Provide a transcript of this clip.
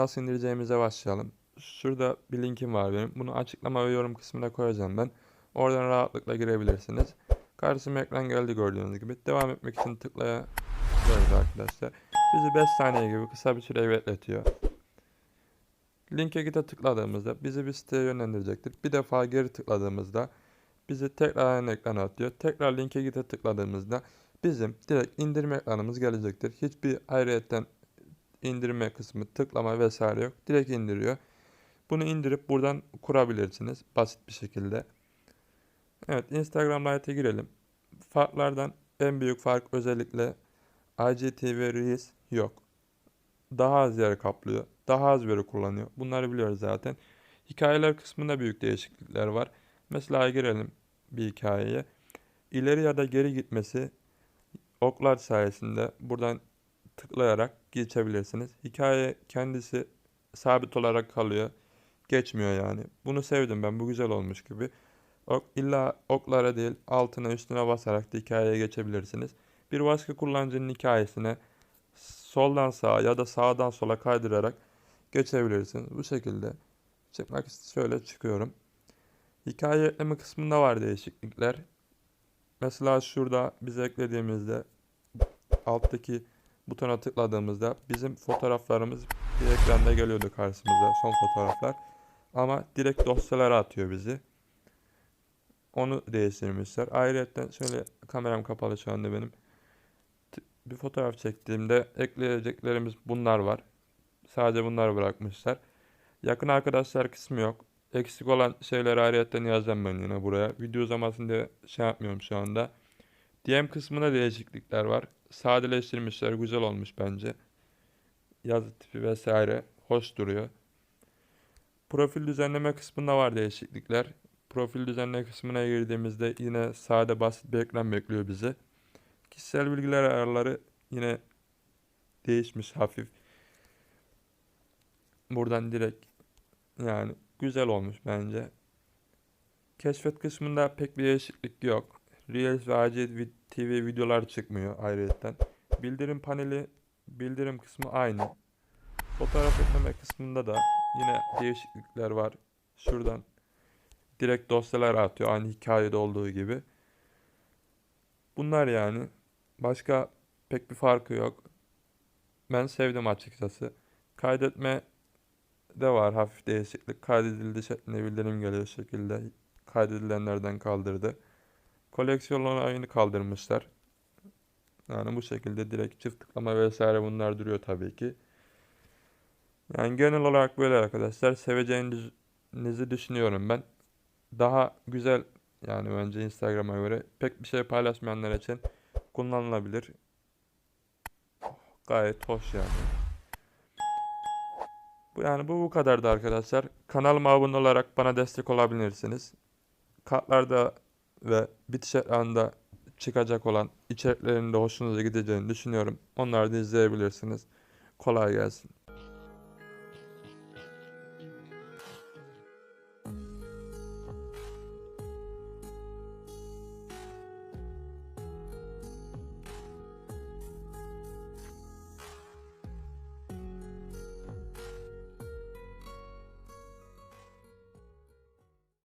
Nasıl indireceğimize başlayalım. Şurada bir linkim var benim. Bunu açıklama ve yorum kısmına koyacağım ben. Oradan rahatlıkla girebilirsiniz. Karşıma ekran geldi gördüğünüz gibi. Devam etmek için tıklayabiliriz arkadaşlar. Bizi 5 saniye gibi kısa bir süre bekletiyor. Linke gide tıkladığımızda bizi bir siteye yönlendirecektir. Bir defa geri tıkladığımızda bizi tekrar aynı ekrana atıyor. Tekrar linke gide tıkladığımızda bizim direkt indirme ekranımız gelecektir. Hiçbir ayrıyetten indirme kısmı, tıklama vesaire yok. Direkt indiriyor. Bunu indirip buradan kurabilirsiniz basit bir şekilde. Evet, Instagram Lite'e girelim. Farklardan en büyük fark özellikle IGTV Reels yok. Daha az yer kaplıyor. Daha az veri kullanıyor. Bunları biliyoruz zaten. Hikayeler kısmında büyük değişiklikler var. Mesela girelim bir hikayeye. İleri ya da geri gitmesi oklar sayesinde buradan tıklayarak geçebilirsiniz. Hikaye kendisi sabit olarak kalıyor. Geçmiyor yani. Bunu sevdim ben. Bu güzel olmuş gibi. İlla oklara değil altına üstüne basarak da hikayeye geçebilirsiniz. Bir başka kullanıcının hikayesine soldan sağa ya da sağdan sola kaydırarak geçebilirsiniz. Bu şekilde çıkmak şöyle çıkıyorum. Hikaye ekleme kısmında var değişiklikler. Mesela şurada biz eklediğimizde alttaki butona tıkladığımızda bizim fotoğraflarımız bir ekranda geliyordu karşımıza, son fotoğraflar. Ama direkt dosyalara atıyor bizi. Onu değiştirmişler. Ayrıca şöyle kameram kapalı şu anda benim. Bir fotoğraf çektiğimde ekleyeceklerimiz bunlar var. Sadece bunları bırakmışlar. Yakın arkadaşlar kısmı yok. Eksik olan şeyleri ayrıyetten yazacağım ben yine buraya. Video uzamasın diye şey yapmıyorum şu anda. DM kısmında değişiklikler var. Sadeleştirmişler. Güzel olmuş bence. Yazı tipi vesaire. Hoş duruyor. Profil düzenleme kısmında var değişiklikler. Profil düzenleme kısmına girdiğimizde yine sade basit bir ekran bekliyor bizi. Kişisel bilgiler ayarları yine değişmiş hafif. Buradan direkt yani güzel olmuş bence. Keşfet kısmında pek bir değişiklik yok. Reels ve IGTV videolar çıkmıyor ayrıyetten. Bildirim paneli, bildirim kısmı aynı. Fotoğraf ekleme kısmında da yine değişiklikler var. Şuradan direkt dosyalara atıyor aynı hikayede olduğu gibi. Bunlar yani. Başka pek bir farkı yok. Ben sevdim açıkçası. Kaydetme de var hafif değişiklik. Kaydedildi şeklinde bildirim geliyor şekilde. Kaydedilenlerden kaldırdı. Koleksiyon ayını kaldırmışlar. Yani bu şekilde direkt çift tıklama vesaire bunlar duruyor tabii ki. Yani genel olarak böyle arkadaşlar. Seveceğinizi düşünüyorum ben. Daha güzel yani bence Instagram'a göre. Pek bir şey paylaşmayanlar için kullanılabilir. Gayet hoş yani. Bu kadardı arkadaşlar. Kanalıma abone olarak bana destek olabilirsiniz. Kartlarda ve bitiş ekranında çıkacak olan içeriklerin de hoşunuza gideceğini düşünüyorum. Onları da izleyebilirsiniz. Kolay gelsin.